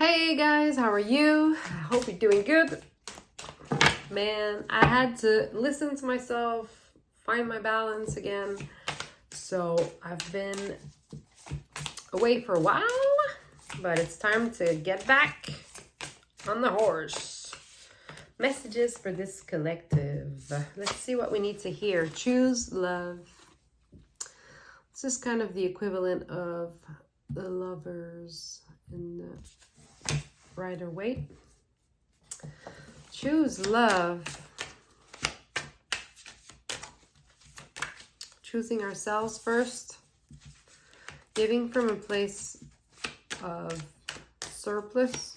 Hey guys, how are you? I hope you're doing good. Man, I had to listen to myself, find my balance again. So I've been away for a while, but it's time to get back on the horse. Messages for this collective. Let's see what we need to hear. Choose love. This is kind of the equivalent of the Lovers in the Rider-Waite. Choose love. Choosing ourselves first. Giving from a place of surplus.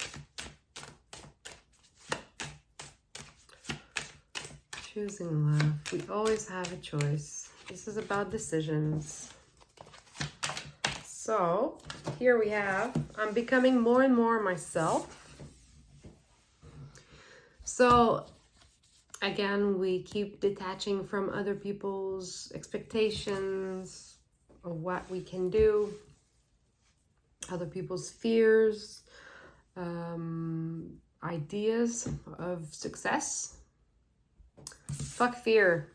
Choosing love. We always have a choice. This is about decisions. So, here we have, I'm becoming more and more myself. So, again, we keep detaching from other people's expectations of what we can do, other people's fears, ideas of success. Fuck fear.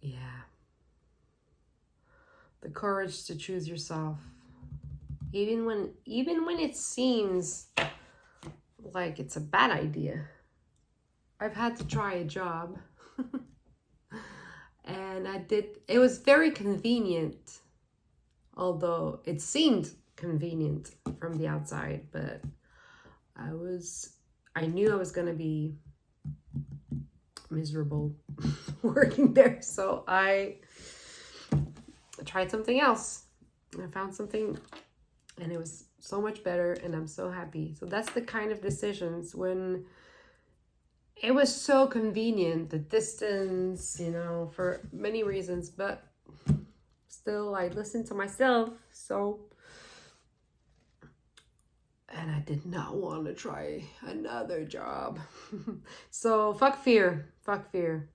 Yeah. The courage to choose yourself. Even when it seems like it's a bad idea. I've had to try a job. And it was very convenient. Although it seemed convenient from the outside, but I knew I was gonna be miserable working there. So I tried something else. I found something and it was so much better and I'm so happy. So that's the kind of decisions when it was so convenient, the distance, for many reasons, but still I listened to myself. And I did not want to try another job. So fuck fear. Fuck fear.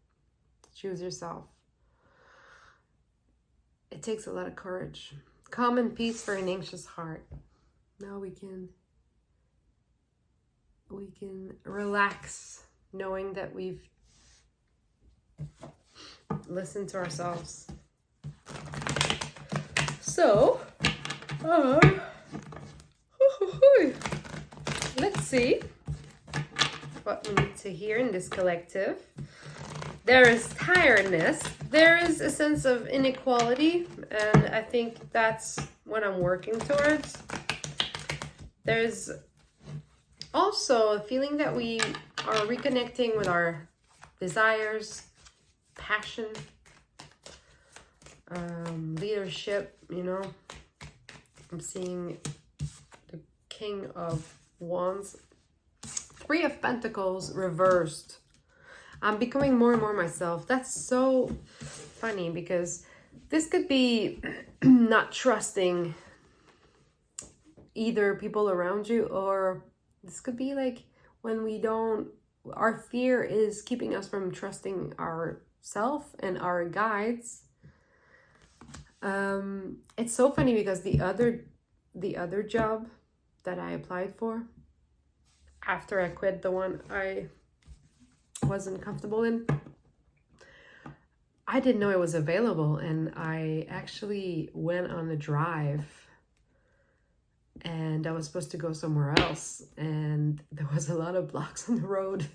Choose yourself. It takes a lot of courage. Calm and peace for an anxious heart. Now we can relax knowing that we've listened to ourselves. So, let's see what we need to hear in this collective. There is tiredness. There is a sense of inequality, and I think that's what I'm working towards. There's also a feeling that we are reconnecting with our desires, passion, leadership, I'm seeing the King of Wands, Three of Pentacles reversed. I'm becoming more and more myself. That's so funny because this could be not trusting either people around you, or this could be like when our fear is keeping us from trusting ourselves and our guides. It's so funny because the other job that I applied for, after I quit the one I wasn't comfortable in, I didn't know it was available, and I actually went on a drive and I was supposed to go somewhere else, and there was a lot of blocks on the road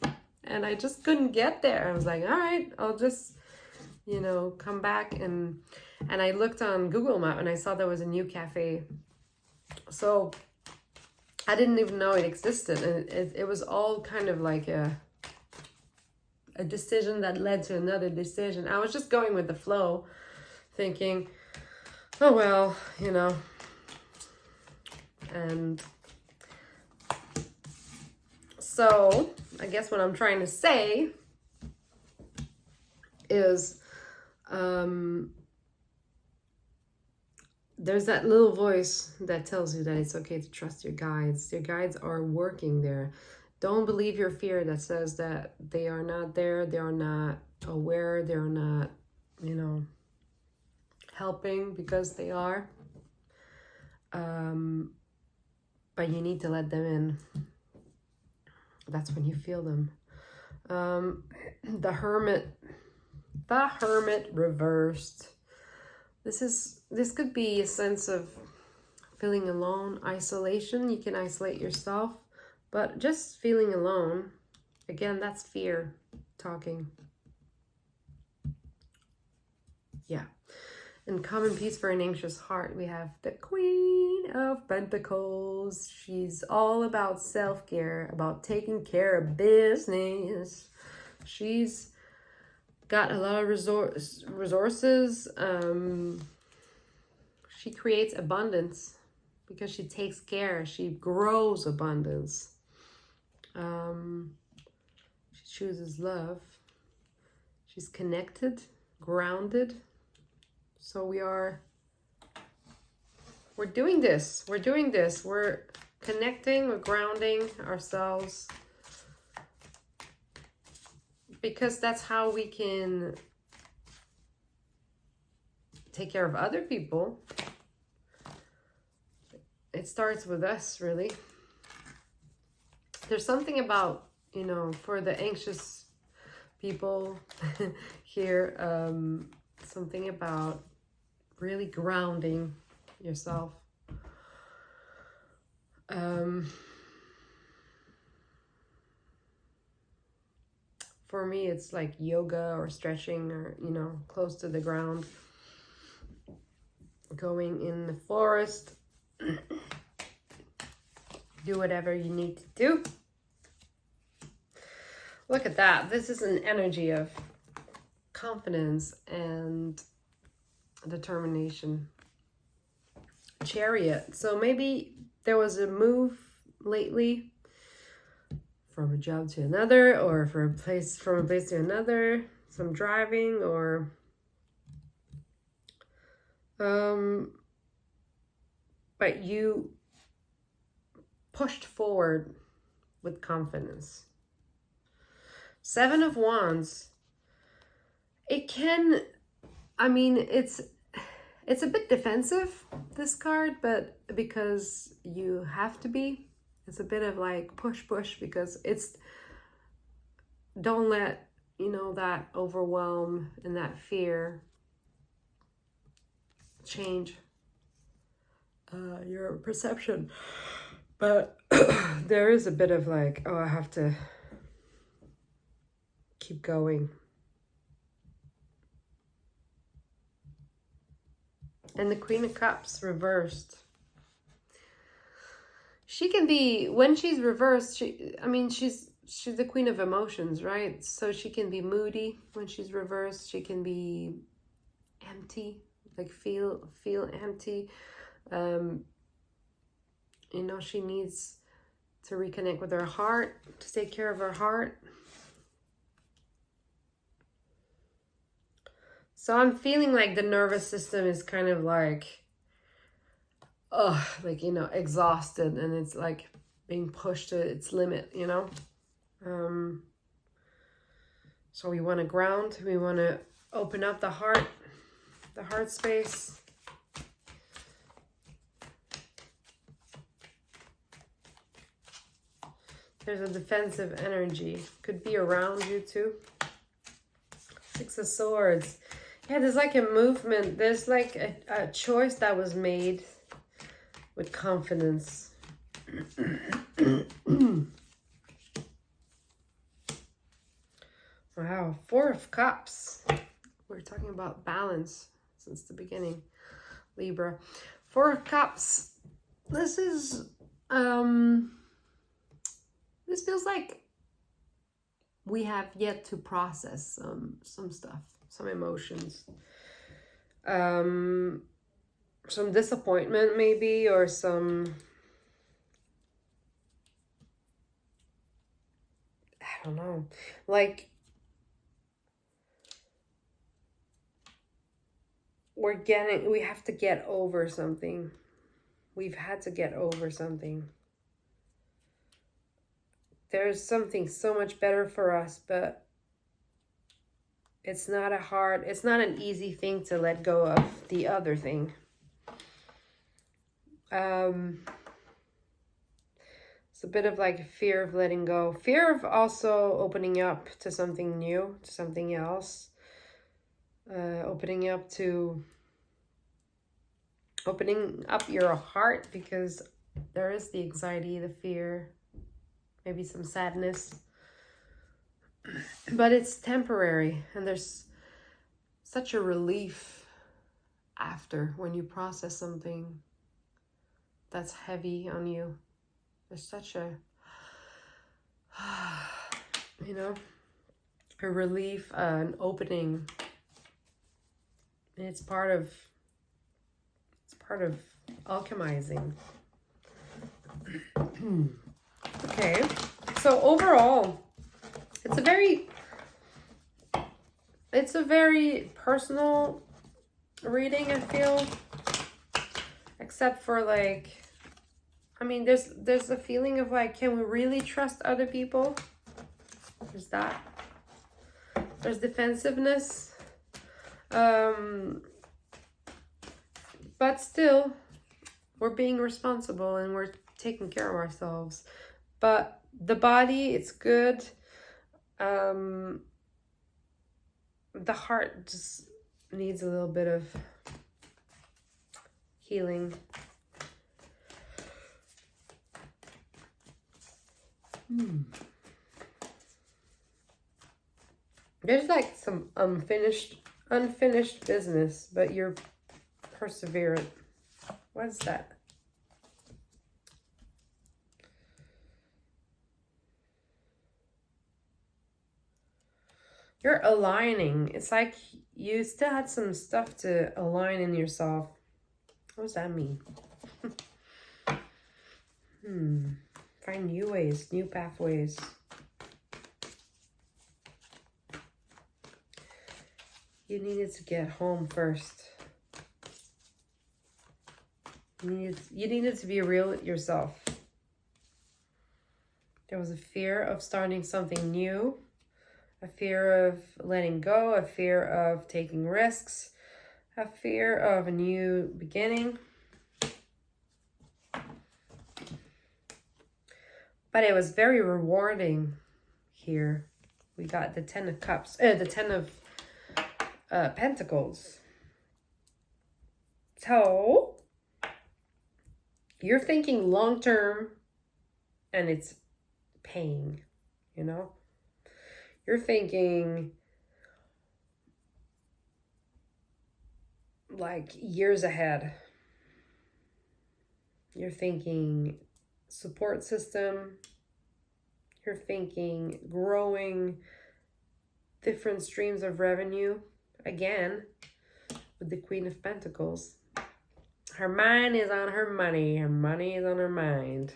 and I just couldn't get there. I was like, all right, I'll just come back, and I looked on Google Maps and I saw there was a new cafe. So I didn't even know it existed, and it was all kind of like a decision that led to another decision. I was just going with the flow, thinking, oh well, and so I guess what I'm trying to say is there's that little voice that tells you that it's okay to trust your guides. Your guides are working there. Don't believe your fear that says that they are not there, they are not aware, they're not, helping, because they are. But you need to let them in. That's when you feel them. The Hermit reversed. This could be a sense of feeling alone, isolation. You can isolate yourself, but just feeling alone, again, that's fear talking. Yeah. And common peace for an anxious heart, we have the Queen of Pentacles. She's all about self-care, about taking care of business. She's got a lot of resources. She creates abundance because she takes care. She grows abundance. She chooses love. She's connected, grounded. So we're doing this. We're connecting, we're grounding ourselves. Because that's how we can take care of other people. It starts with us, really. There's something about, you know, for the anxious people here, something about really grounding yourself. For me, it's like yoga or stretching or, you know, close to the ground. Going in the forest. Do whatever you need to do. Look at that. This is an energy of confidence and determination. Chariot. So maybe there was a move lately from a job to another, or from a place to another, some driving, or but you pushed forward with confidence. 7 of Wands. It can, I mean, it's a bit defensive, this card, but because you have to be, it's a bit of like push, because it's, don't let, you know, that overwhelm and that fear change your perception. But there is a bit of like, oh, I have to keep going. And the Queen of Cups reversed. She can be, when she's reversed, she's the Queen of Emotions, right? So she can be moody when she's reversed. She can be empty, like feel empty. You know, she needs to reconnect with her heart, to take care of her heart. So I'm feeling like the nervous system is kind of like, like, you know, exhausted, and it's like being pushed to its limit, you know? So we want to ground, we want to open up the heart space. There's a defensive energy. Could be around you too. 6 of Swords. Yeah, there's like a movement. There's like a choice that was made with confidence. Wow, 4 of Cups. We're talking about balance since the beginning. Libra. 4 of Cups. This is, this feels like we have yet to process some stuff, some emotions. Some disappointment maybe, or some, I don't know, like we have to get over something. We've had to get over something. There's something so much better for us, but it's not an easy thing to let go of the other thing. It's a bit of like a fear of letting go, fear of also opening up to something new, to something else, opening up your heart, because there is the anxiety, the fear, maybe some sadness, but it's temporary, and there's such a relief after when you process something that's heavy on you. There's such a you know, a relief, an opening. And it's part of alchemizing. Okay, so overall, it's a very personal reading, I feel, except for like, I mean, there's a feeling of like, can we really trust other people? There's that. There's defensiveness. But still, we're being responsible and we're taking care of ourselves. But the body, it's good. The heart just needs a little bit of healing. There's like some unfinished business, but you're perseverant. What is that? You're aligning. It's like you still had some stuff to align in yourself. What does that mean? Find new ways, new pathways. You needed to get home first. You needed to be real with yourself. There was a fear of starting something new, a fear of letting go, a fear of taking risks, a fear of a new beginning. But it was very rewarding here. We got the 10 of Cups, the 10 of Pentacles. So, you're thinking long term and it's paying, you know? You're thinking like years ahead. You're thinking support system. You're thinking growing different streams of revenue. Again, with the Queen of Pentacles. Her mind is on her money. Her money is on her mind.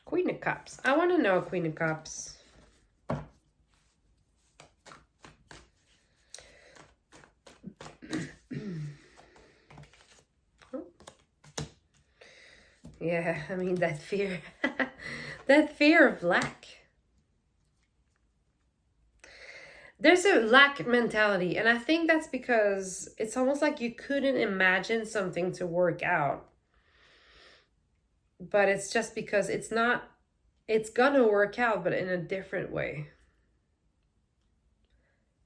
Queen of Cups. I want to know Queen of Cups. Yeah, I mean, that fear. That fear of lack. There's a lack mentality, and I think that's because it's almost like you couldn't imagine something to work out. But it's just because it's gonna work out, but in a different way.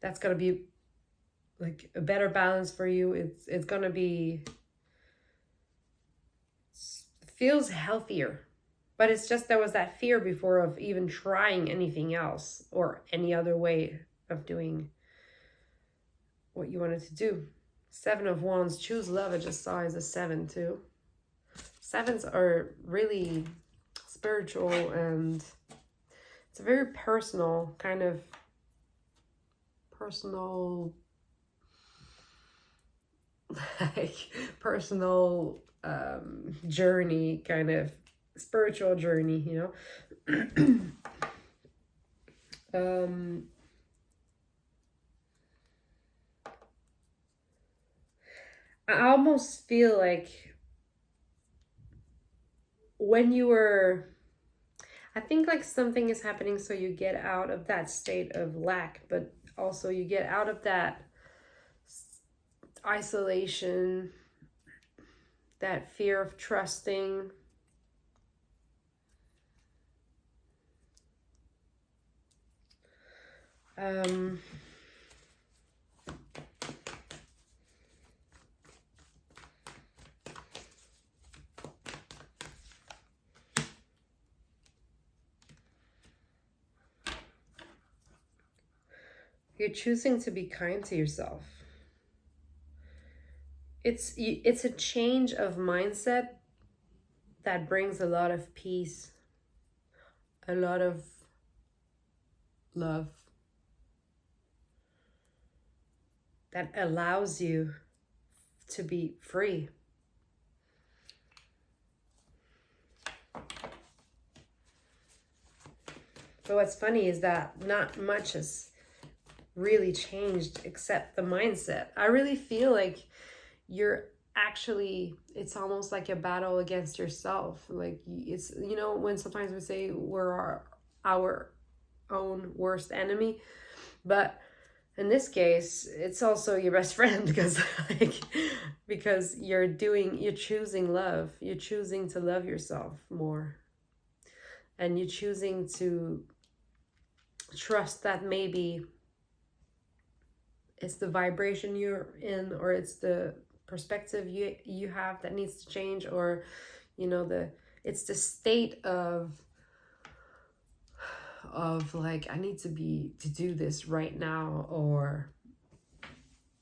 That's gonna be like a better balance for you. It's gonna be, feels healthier. But it's just there was that fear before of even trying anything else or any other way of doing what you wanted to do. 7 of Wands, choose love. I just saw as a 7 too. 7s are really spiritual, and it's a very personal kind of journey, kind of spiritual journey, you know. I almost feel like when you were, I think like something is happening so you get out of that state of lack, but also you get out of that isolation, that fear of trusting. You're choosing to be kind to yourself. It's a change of mindset that brings a lot of peace, a lot of love, that allows you to be free. But what's funny is that not much has really changed except the mindset. I really feel like you're actually, it's almost like a battle against yourself. Like it's, you know, when sometimes we say we're our own worst enemy, but in this case it's also your best friend, because because you're choosing love, you're choosing to love yourself more, and you're choosing to trust that maybe it's the vibration you're in, or it's the perspective you have that needs to change, or you know, it's the state of like, I need to do this right now, or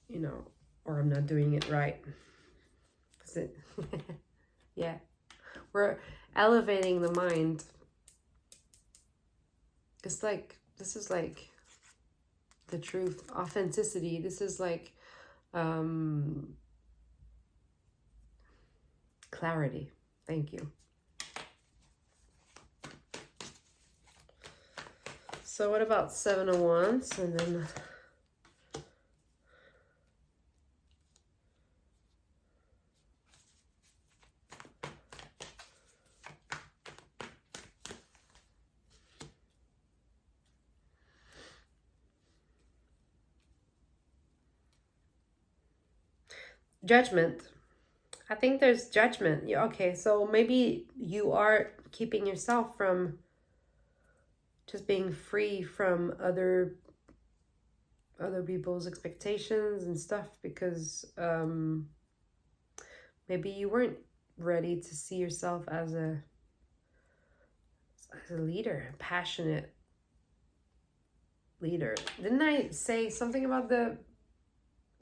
you know, or I'm not doing it right. Yeah, we're elevating the mind. It's like, this is like the truth, authenticity. This is like clarity. Thank you. So what about 7 of Wands? And then Judgment. I think there's judgment. Okay, so maybe you are keeping yourself from just being free from other people's expectations and stuff, because maybe you weren't ready to see yourself as a leader, a passionate leader. Didn't I say something about the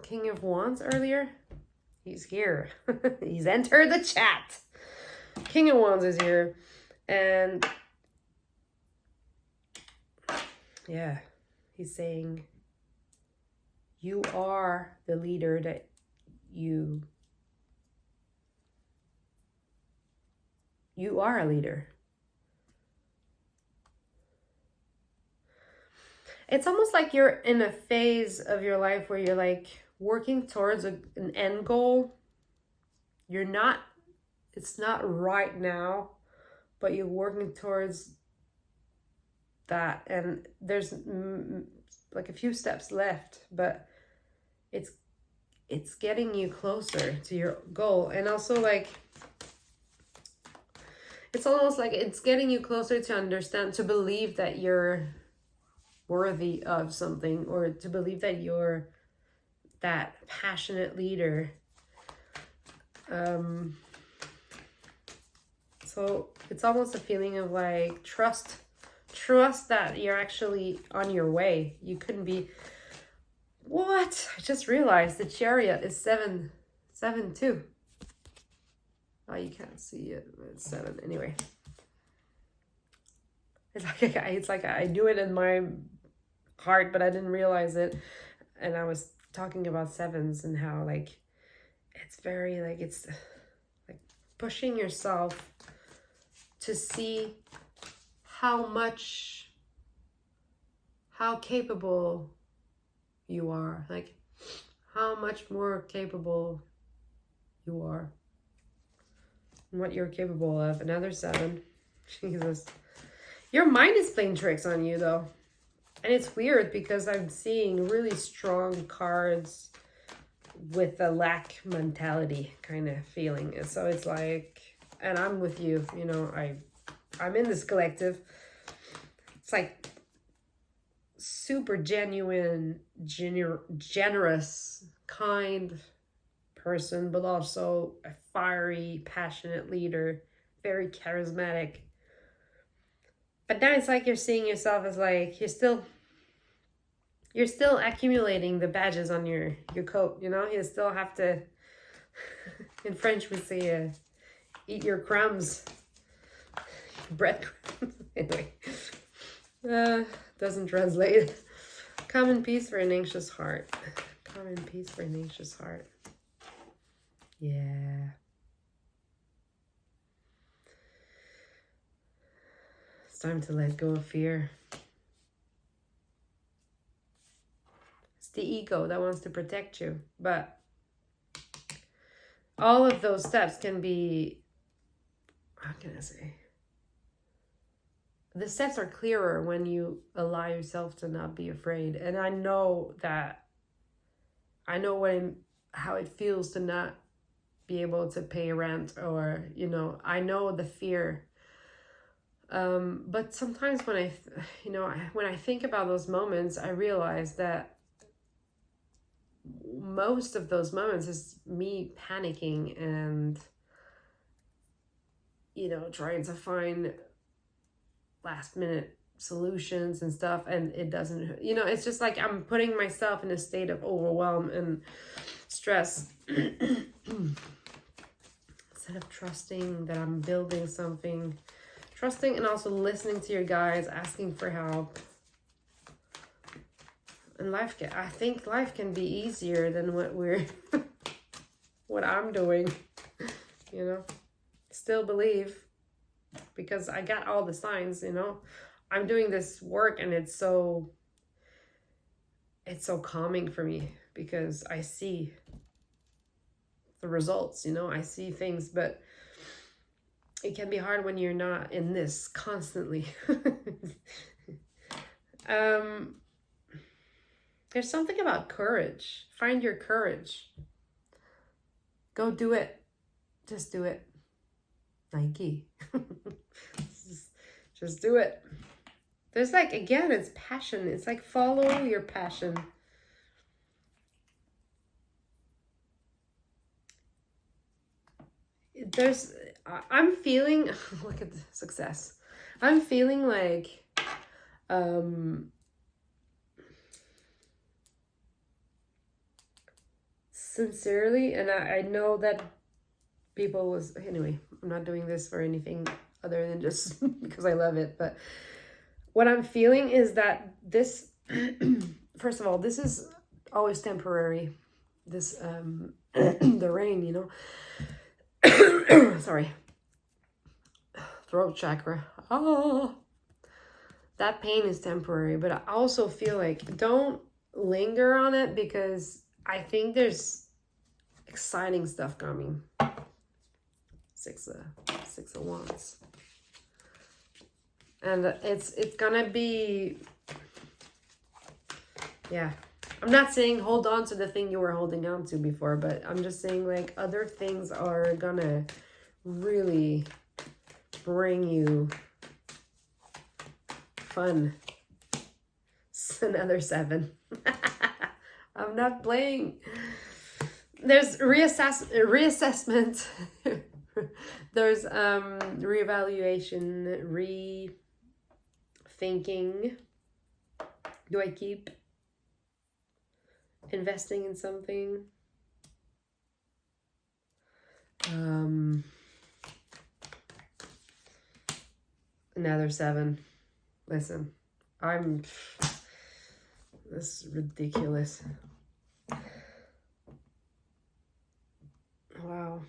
King of Wands earlier? He's here. He's entered the chat. King of Wands is here. And yeah, he's saying you are the leader that you are a leader. It's almost like you're in a phase of your life where you're like working towards an end goal. It's not right now, but you're working towards that, and there's like a few steps left, but it's getting you closer to your goal. And also, like, it's almost like it's getting you closer to understand, to believe that you're worthy of something, or to believe that you're that passionate leader. So it's almost a feeling of like trust that you're actually on your way. You couldn't be. What? I just realized the Chariot is 7 too. Oh, you can't see it, but it's 7 anyway. It's like I knew it in my heart, but I didn't realize it. And I was talking about 7s and how like it's very like, it's like pushing yourself to see how capable you are, like how much more capable you are and what you're capable of. Another 7. Jesus. Your mind is playing tricks on you though. And it's weird because I'm seeing really strong cards with a lack mentality kind of feeling. And so it's like, and I'm with you, you know, I'm in this collective. It's like super genuine, generous, kind person, but also a fiery, passionate leader, very charismatic. But then it's like you're seeing yourself as like you're still accumulating the badges on your coat, you know? You still have to, in French we say, eat your crumbs. Breadcrumbs. Anyway. Doesn't translate. Common peace for an anxious heart. Common peace for an anxious heart. Yeah. It's time to let go of fear. It's the ego that wants to protect you. But all of those steps can be, how can I say? The steps are clearer when you allow yourself to not be afraid. And I know how it feels to not be able to pay rent, or, you know, I know the fear. But sometimes when I think about those moments, I realize that most of those moments is me panicking and, you know, trying to find last minute solutions and stuff, and it doesn't, you know, it's just like I'm putting myself in a state of overwhelm and stress instead of trusting that I'm building something, trusting and also listening to your guides, asking for help. And I think life can be easier than what I'm doing, you know. Still believe, because I got all the signs, you know. I'm doing this work and it's so calming for me because I see the results, you know. I see things, but it can be hard when you're not in this constantly. There's something about courage. Find your courage. Go do it. Just do it. Nike. just do it. There's like, again, it's passion. It's like follow your passion. I'm feeling, look at the success. I'm feeling like, sincerely, and I know that people was, anyway, I'm not doing this for anything other than just because I love it, but what I'm feeling is that this, first of all, this is always temporary. This, the rain, you know, sorry, throat chakra. Oh, that pain is temporary, but I also feel like don't linger on it because I think there's exciting stuff coming. Six of Wands. And it's gonna be, yeah. I'm not saying hold on to the thing you were holding on to before, but I'm just saying like other things are gonna really bring you fun. It's another 7. I'm not playing. There's reassessment. There's reevaluation, rethinking. Do I keep investing in something? Another 7. Listen, this is ridiculous. Wow.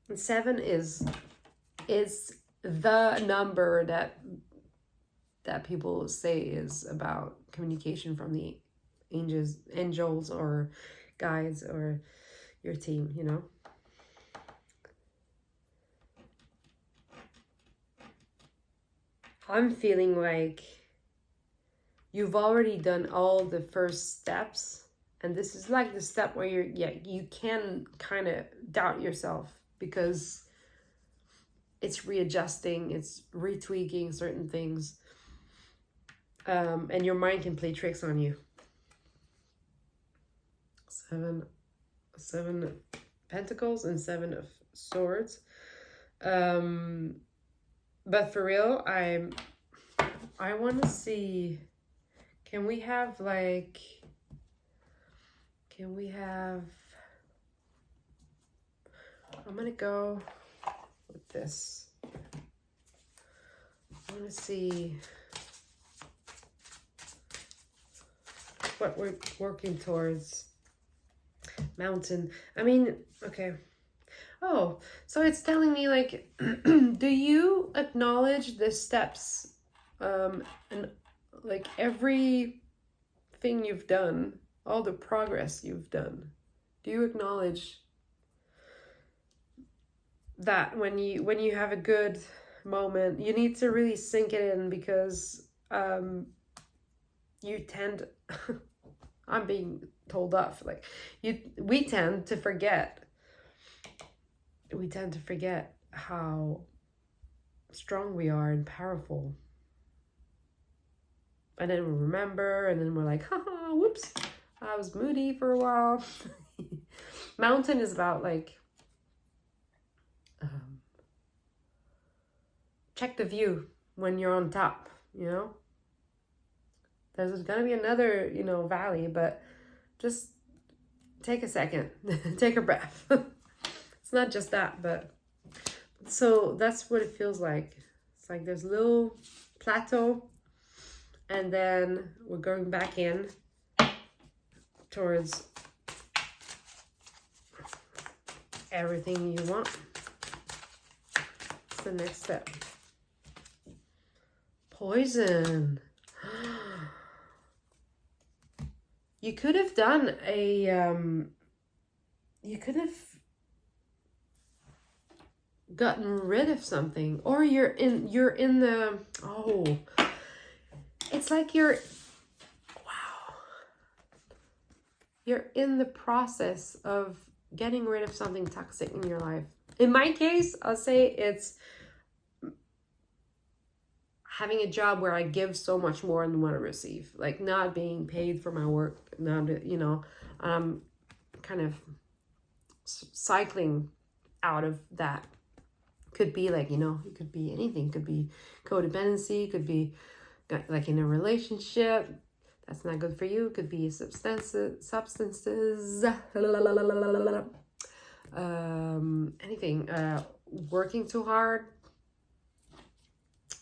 And 7 is the number that people say is about communication from the angels or guides or your team, you know. I'm feeling like you've already done all the first steps. And this is like the step where you can kind of doubt yourself because it's readjusting, it's retweaking certain things. And your mind can play tricks on you. Seven of Pentacles and Seven of Swords. But for real, I want to see, can we have, I'm going to go with this. I want to see what we're working towards. Mountain. I mean, okay. Oh, so it's telling me like, do you acknowledge the steps and like everything you've done, all the progress you've done? Do you acknowledge that when you have a good moment, you need to really sink it in because you tend I'm being told off, like we tend to forget how strong we are and powerful, and then we remember, and then we're like, haha, whoops, I was moody for a while. Mountain is about like check the view when you're on top, you know. There's gonna be another, you know, valley, but just take a second, take a breath. It's not just that, but so that's what it feels like. It's like there's a little plateau, and then we're going back in towards everything you want. It's the next step. Poison. You could have done a, you could have gotten rid of something, or you're in the, oh, it's like you're in the process of getting rid of something toxic in your life. In my case, I'll say it's having a job where I give so much more than what I receive, like not being paid for my work, not, you know, kind of cycling out of that. Could be like, you know, it could be anything. Could be codependency, could be like in a relationship that's not good for you, could be substances, anything, working too hard,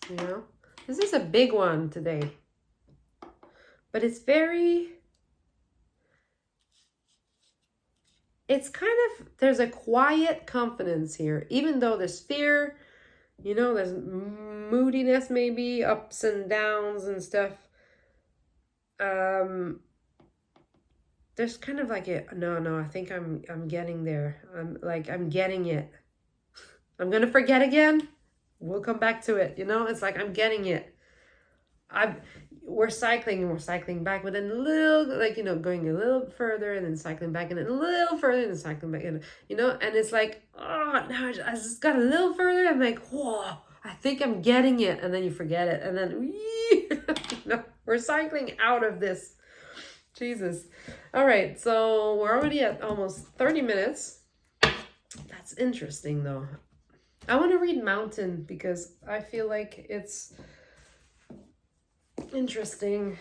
you know. This is a big one today, but it's kind of, there's a quiet confidence here, even though there's fear, you know, there's moodiness, maybe ups and downs and stuff. There's kind of like no, I think I'm getting there. I'm getting it. I'm gonna forget again. We'll come back to it, you know. It's like I'm getting it. We're cycling back, but then a little, like, you know, going a little further and then cycling back, and then a little further and then cycling back, and, you know, and it's like, oh, now I just got a little further. I'm like, whoa, I think I'm getting it, and then you forget it, and then no, we're cycling out of this. Jesus. All right, so we're already at almost 30 minutes. That's interesting, though. I want to read Mountain because I feel like it's interesting.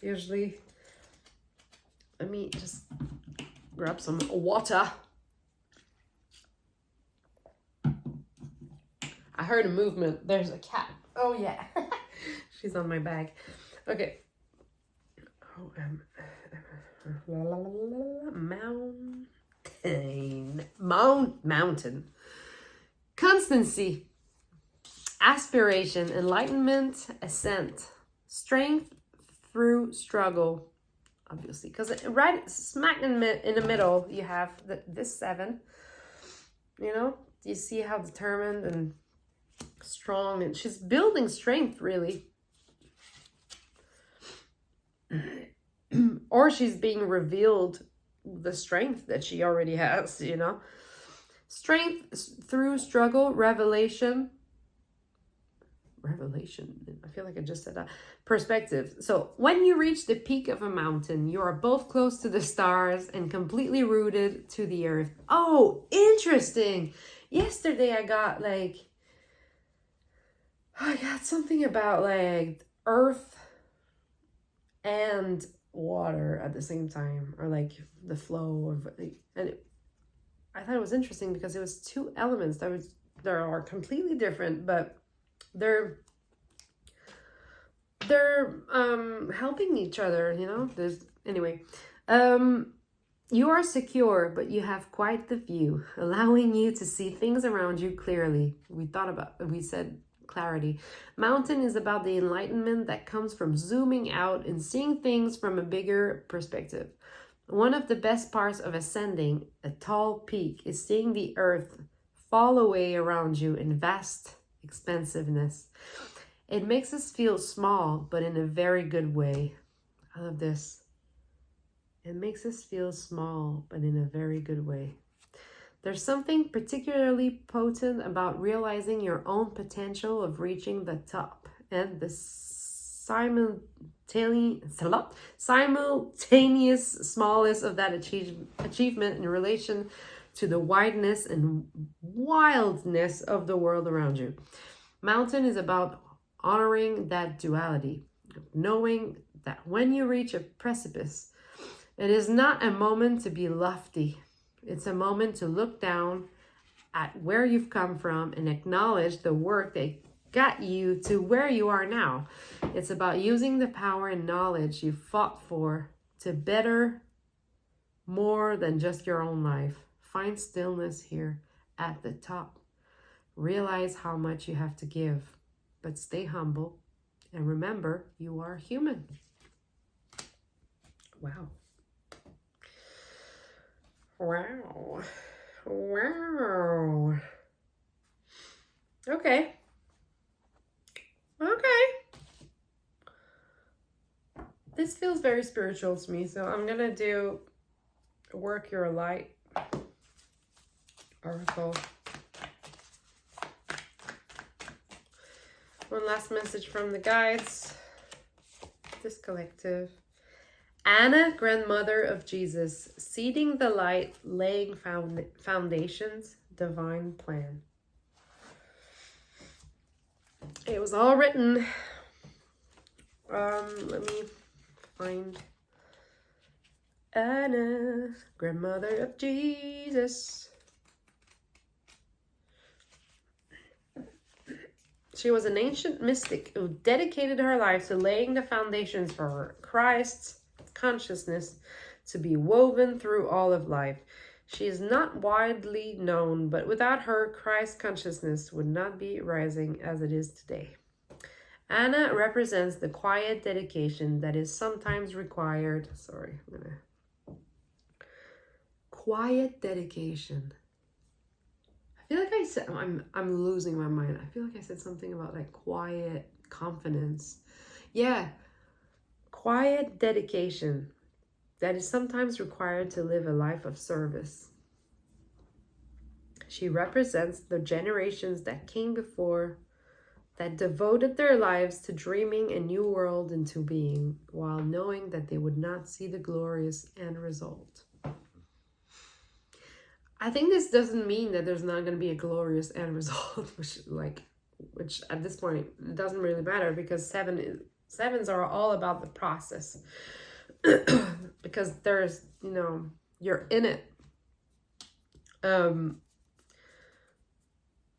Usually, let me just grab some water. I heard a movement. There's a cat. Oh yeah. She's on my bag. Okay. Mountain. Constancy, aspiration, enlightenment, ascent, strength through struggle, obviously, because right smack in the middle you have this 7. You know, you see how determined and strong, and she's building strength, really. Or she's being revealed the strength that she already has, you know. Strength through struggle, revelation. I feel like I just said that. Perspective. So when you reach the peak of a mountain, you are both close to the stars and completely rooted to the earth. Oh, interesting. Yesterday I got something about like earth and water at the same time, or like the flow of, and I thought it was interesting because it was two elements that are completely different, but they're helping each other, you know. You are secure, but you have quite the view, allowing you to see things around you clearly. We said clarity. Mountain is about the enlightenment that comes from zooming out and seeing things from a bigger perspective. One of the best parts of ascending a tall peak is seeing the earth fall away around you in vast expansiveness. It makes us feel small, but in a very good way. I love this. It makes us feel small, but in a very good way. There's something particularly potent about realizing your own potential of reaching the top and the simultaneous smallness of that achievement in relation to the wideness and wildness of the world around you. Mountain is about honoring that duality, knowing that when you reach a precipice, it is not a moment to be lofty. It's a moment to look down at where you've come from and acknowledge the work that got you to where you are now. It's about using the power and knowledge you fought for to better more than just your own life. Find stillness here at the top. Realize how much you have to give, but stay humble and remember you are human. Wow. Wow. Wow. Okay. This feels very spiritual to me, so I'm gonna do Work Your Light oracle. One last message from the guides. This collective. Anna, grandmother of Jesus, seeding the light, laying foundations, divine plan. It was all written. Let me find Anna, grandmother of Jesus. She was an ancient mystic who dedicated her life to laying the foundations for Christ's consciousness to be woven through all of life. She is not widely known, but without her, Christ's consciousness would not be rising as it is today. Anna represents the quiet dedication that is sometimes required. Quiet dedication. I feel like I said, I'm losing my mind. I feel like I said something about like quiet confidence. Yeah. Quiet dedication that is sometimes required to live a life of service. She represents the generations that came before, that devoted their lives to dreaming a new world into being, while knowing that they would not see the glorious end result. I think this doesn't mean that there's not going to be a glorious end result, which at this point it doesn't really matter, because sevens are all about the process. Because there's, you're in it.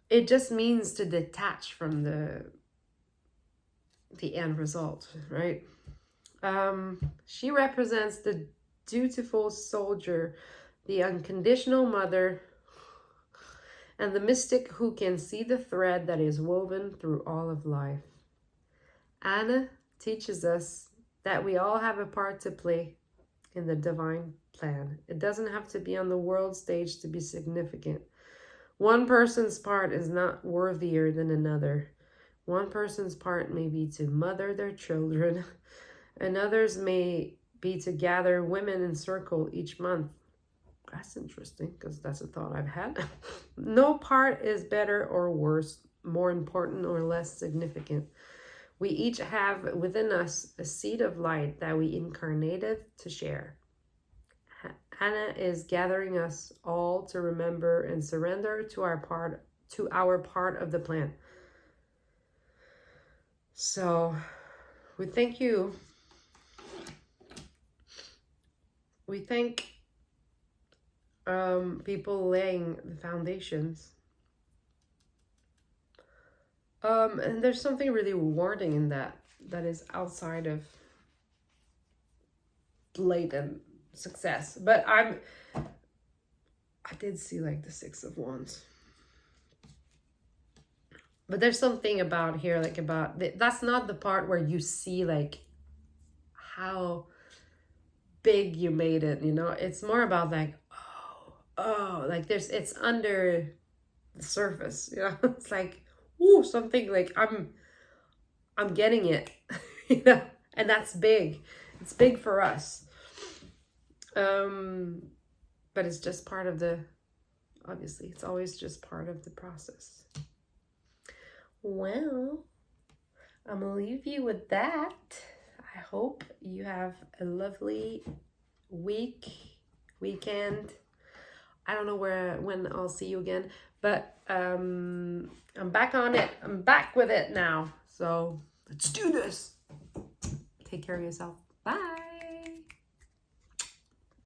It just means to detach from the end result, right? She represents the dutiful soldier, the unconditional mother, and the mystic who can see the thread that is woven through all of life. Anna teaches us that we all have a part to play in the divine plan. It doesn't have to be on the world stage to be significant. One person's part is not worthier than another. One person's part may be to mother their children, and others may be to gather women in circle each month. That's interesting, because that's a thought I've had. No part is better or worse, more important or less significant. We each have within us a seed of light that we incarnated to share. Hannah is gathering us all to remember and surrender to our part of the plan. So we thank you. We thank people laying the foundations. And there's something really rewarding in that is outside of blatant success. But I did see like the Six of Wands. But there's something about here, like about, that's not the part where you see like how big you made it, you know? It's more about like, oh, like it's under the surface, you know? It's like, ooh, something like I'm getting it, you know? And that's big. It's big for us. But it's just part of the, obviously, it's always just part of the process. Well, I'm gonna leave you with that. I hope you have a lovely weekend. I don't know when I'll see you again, but I'm back on it. I'm back with it now. So let's do this. Take care of yourself. Bye.